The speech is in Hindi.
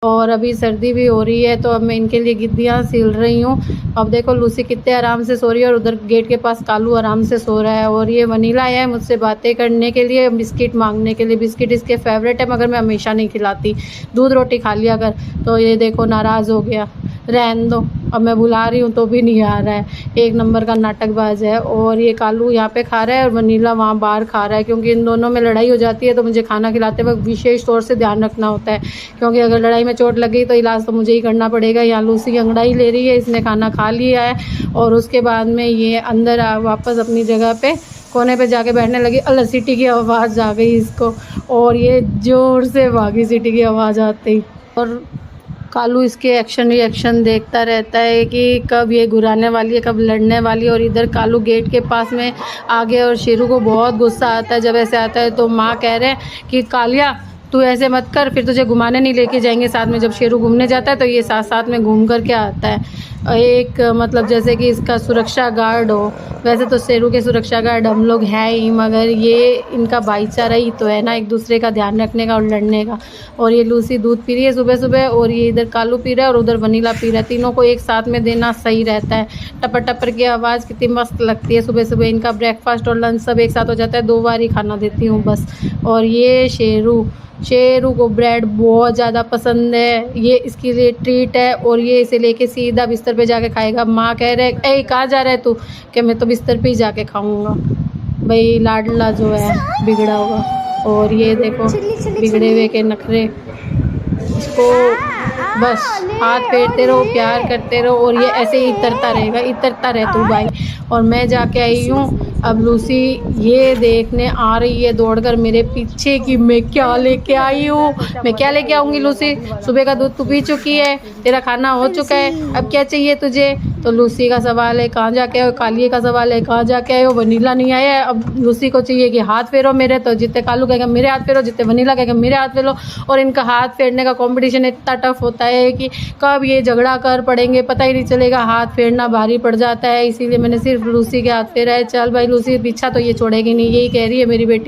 और अभी सर्दी भी हो रही है तो अब मैं इनके लिए गिद्दियाँ सिल रही हूँ। अब देखो लूसी कितने आराम से सो रही है और उधर गेट के पास कालू आराम से सो रहा है। और ये वनीला आया है मुझसे बातें करने के लिए, बिस्किट मांगने के लिए। बिस्किट इसके फेवरेट है मगर मैं हमेशा नहीं खिलाती, दूध रोटी खा लिया कर। तो ये देखो नाराज़ हो गया, रहने दो, अब मैं बुला रही हूँ तो भी नहीं आ रहा है। एक नंबर का नाटकबाज है। और ये कालू यहाँ पे खा रहा है और वनीला वहाँ बाहर खा रहा है, क्योंकि इन दोनों में लड़ाई हो जाती है तो मुझे खाना खिलाते वक्त विशेष तौर से ध्यान रखना होता है, क्योंकि अगर लड़ाई में चोट लग गई तो इलाज तो मुझे ही करना पड़ेगा। यहाँ लूसी अंगड़ाई ले रही है, इसने खाना खा लिया है और उसके बाद में ये अंदर वापस अपनी जगह पे कोने पे जाके बैठने लगी। अल्लाह, सीटी की आवाज़ आ गई इसको और ये ज़ोर से भागी सीटी की आवाज़ आते ही। और कालू इसके एक्शन रिएक्शन देखता रहता है कि कब ये घुराने वाली है, कब लड़ने वाली है। और इधर कालू गेट के पास में आ गया और शेरू को बहुत गुस्सा आता है। जब ऐसे आता है तो माँ कह रहे हैं कि कालिया तू ऐसे मत कर, फिर तुझे घुमाने नहीं लेके जाएंगे साथ में। जब शेरू घूमने जाता है तो ये साथ साथ में घूम कर के आता है। एक मतलब जैसे कि इसका सुरक्षा गार्ड हो। वैसे तो शेरू के सुरक्षा गार्ड हम लोग हैं ही, मगर ये इनका भाईचारा ही तो है ना, एक दूसरे का ध्यान रखने का और लड़ने का। और ये लूसी दूध पी रही है सुबह सुबह और ये इधर कालू पी रहा है और उधर वनीला पी रहा है। तीनों को एक साथ में देना सही रहता है। टपर टपर की आवाज़ कितनी मस्त लगती है सुबह सुबह। इनका ब्रेकफास्ट और लंच सब एक साथ हो जाता है, 2 बार ही खाना देती हूँ बस। और ये शेरू को ब्रेड बहुत ज़्यादा पसंद है, ये इसके लिए ट्रीट है और ये इसे लेके सीधा बिस्तर पे जाके खाएगा। माँ कह रहे ए कहाँ जा रहा है तू, कि मैं तो बिस्तर पे ही जाके खाऊंगा। भाई लाडला जो है बिगड़ा हुआ। और ये देखो बिगड़े हुए के नखरे, इसको बस हाथ फेरते रहो, प्यार करते रहो और ये ऐसे ही इतरता रहेगा। इतरता रहे तू भाई। और मैं जाके आई हूँ, अब लूसी ये देखने आ रही है दौड़कर मेरे पीछे कि मैं क्या लेके आई हूँ। मैं क्या लेके आऊँगी लूसी, सुबह का दूध तू पी चुकी है, तेरा खाना हो चुका है, अब क्या चाहिए तुझे। तो लूसी का सवाल है कहाँ जाके आए हो, कालिए का सवाल है कहाँ जाके आए हो, वनीला नहीं आया है। अब लूसी को चाहिए कि हाथ फेरो मेरे, तो जितने कालू कहेगा मेरे हाथ फेरो, जितने वनीला कहेगा मेरे हाथ फेरो। और इनका हाथ फेरने का कंपटीशन इतना टफ होता है कि कब ये झगड़ा कर पड़ेंगे पता ही नहीं चलेगा। हाथ फेरना भारी पड़ जाता है, इसीलिए मैंने सिर्फ लूसी के हाथ फेरा है। चल भाई लूसी, पीछा तो ये छोड़ेगी नहीं, यही कह रही है मेरी बेटी।